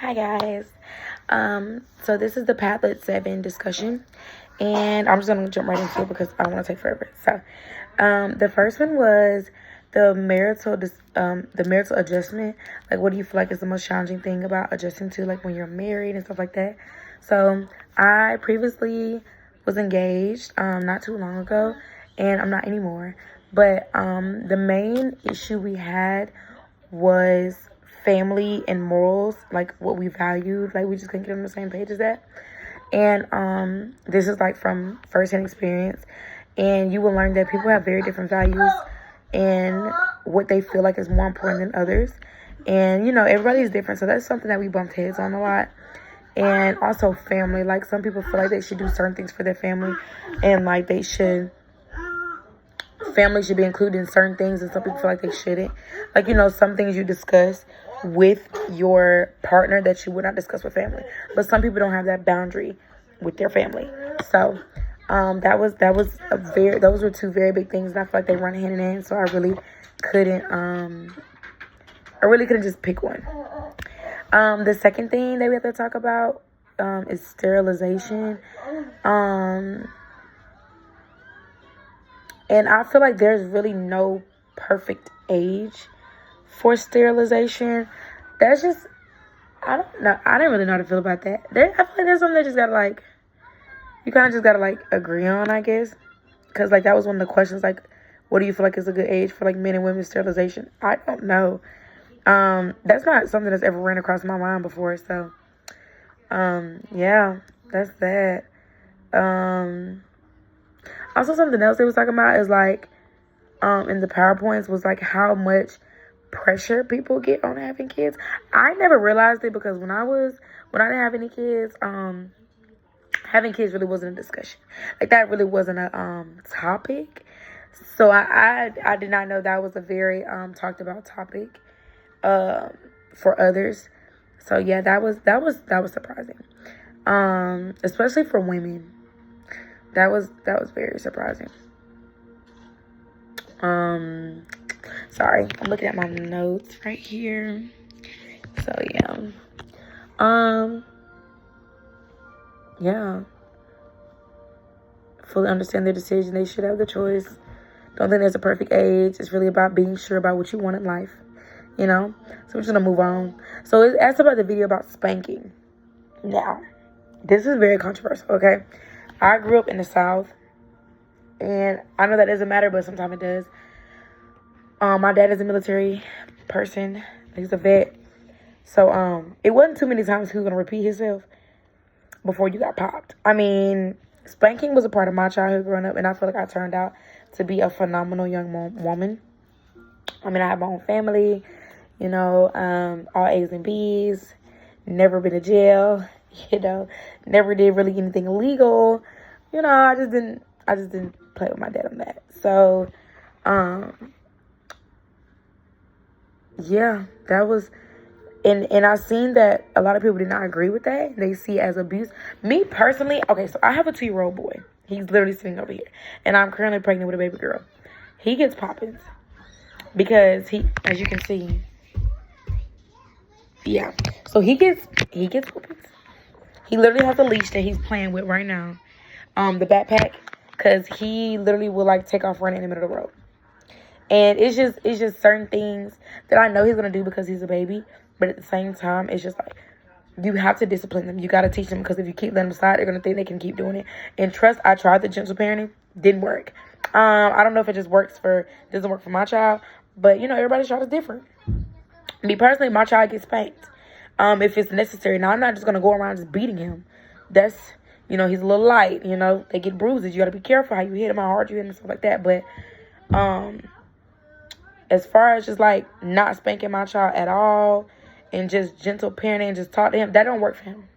Hi guys. So this is the Padlet 7 discussion, and I'm just gonna jump right into it because I don't want to take forever. So, the first one was the marital adjustment. Like, what do you feel like is the most challenging thing about adjusting to, like, when you're married and stuff like that? So, I previously was engaged, not too long ago, and I'm not anymore. But the main issue we had was family and morals, like what we valued. Like, we just couldn't get on the same page as that. And this is like from firsthand experience, and you will learn that people have very different values and what they feel like is more important than others. And everybody's different, so that's something that we bumped heads on a lot. And also family, like, some people feel like they should do certain things for their family, and like family should be included in certain things, and some people feel like they shouldn't. Like, some things you discuss with your partner that you would not discuss with family, but some people don't have that boundary with their family. So those were two very big things, and I feel like they run hand in hand. So I really couldn't just pick one. The second thing that we have to talk about is sterilization. And I feel like there's really no perfect age for sterilization. That's just, I don't know. I didn't really know how to feel about that. I feel like there's something that just gotta, like, you kind of just gotta, like, agree on, I guess. Because, like, that was one of the questions, like, what do you feel like is a good age for, like, men and women's sterilization? I don't know. That's not something that's ever ran across my mind before. So, yeah, that's that. Also, something else they was talking about is, like, in the PowerPoints was, like, how much pressure people get on having kids. I never realized it because when I didn't have any kids, having kids really wasn't a discussion. Like, that really wasn't a topic. So I did not know that was a very talked about topic for others. So yeah, that was surprising. Especially for women. That was very surprising. Sorry, I'm looking at my notes right here. So yeah. Fully understand their decision. They should have the choice. Don't think there's a perfect age. It's really about being sure about what you want in life. So we're just gonna move on. So it's asked about the video about spanking. Now, this is very controversial, okay? I grew up in the South, and I know that doesn't matter, but sometimes it does. My dad is a military person. He's a vet. So, it wasn't too many times he was going to repeat himself before you got popped. I mean, spanking was a part of my childhood growing up, and I feel like I turned out to be a phenomenal young woman. I mean, I have my own family, all A's and B's, never been to jail, never did really anything illegal. I just didn't play with my dad on that. So, yeah, that was, and I've seen that a lot of people did not agree with that. They see it as abuse. Me personally, okay, so I have a 2-year-old boy. He's literally sitting over here, and I'm currently pregnant with a baby girl. He gets poppins because he, as you can see, yeah. So he gets poppins. He literally has a leash that he's playing with right now, the backpack, because he literally will, like, take off running in the middle of the road. And it's just certain things that I know he's going to do because he's a baby. But at the same time, it's just like, you have to discipline them. You got to teach them, because if you keep letting them slide, they're going to think they can keep doing it. And trust, I tried the gentle parenting. Didn't work. I don't know if it just doesn't work for my child. But, everybody's child is different. Me personally, my child gets spanked if it's necessary. Now, I'm not just going to go around just beating him. That's, he's a little light. They get bruises. You got to be careful how you hit him, how hard you hit him, and stuff like that. But, as far as just, like, not spanking my child at all and just gentle parenting and just talk to him, that don't work for him.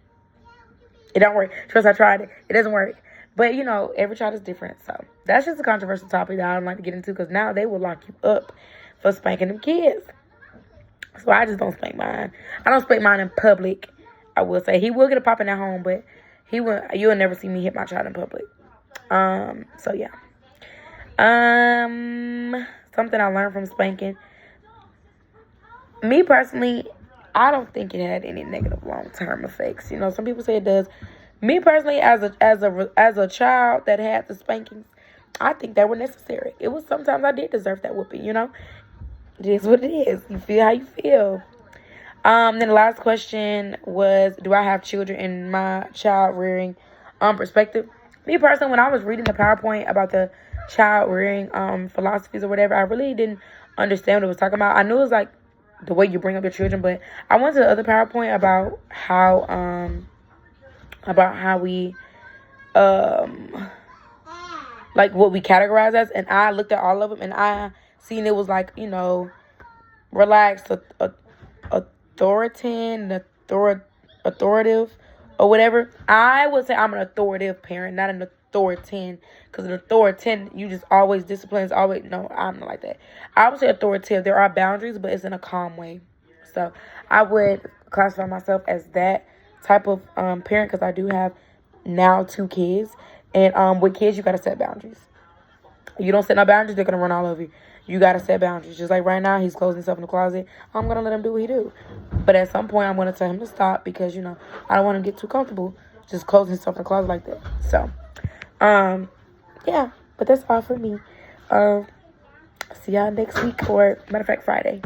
It don't work. Trust, I tried it. It doesn't work. But, every child is different. So, that's just a controversial topic that I don't like to get into, because now they will lock you up for spanking them kids. So, I just don't spank mine. I don't spank mine in public, I will say. He will get a popping at home, but you'll never see me hit my child in public. So, yeah. Something I learned from spanking. Me personally, I don't think it had any negative long-term effects. You know, some people say it does. Me personally, as a child that had the spankings, I think they were necessary. It was sometimes I did deserve that whooping. You know, it is what it is. You feel how you feel. Then the last question was, do I have children in my child rearing perspective? Me personally, when I was reading the PowerPoint about the child rearing philosophies or whatever, I really didn't understand what it was talking about. I knew it was like the way you bring up your children, but I went to the other PowerPoint about how we like what we categorize as, and I looked at all of them, and I seen it was like, you know, relaxed, authoritative, or whatever. I would say I'm an authoritative parent, not an authoritative, because an authoritative, you just always disciplines, always, no, I'm not like that. I would say authoritative. There are boundaries, but it's in a calm way. So I would classify myself as that type of parent, because I do have now 2 kids, and with kids, you got to set boundaries. If you don't set no boundaries, they're going to run all over you. You got to set boundaries. Just like right now, he's closing himself in the closet. I'm going to let him do what he do. But at some point, I'm going to tell him to stop, because, you know, I don't want him to get too comfortable just closing himself in the closet like that. So, yeah. But that's all for me. See y'all next week, or matter of fact, Friday.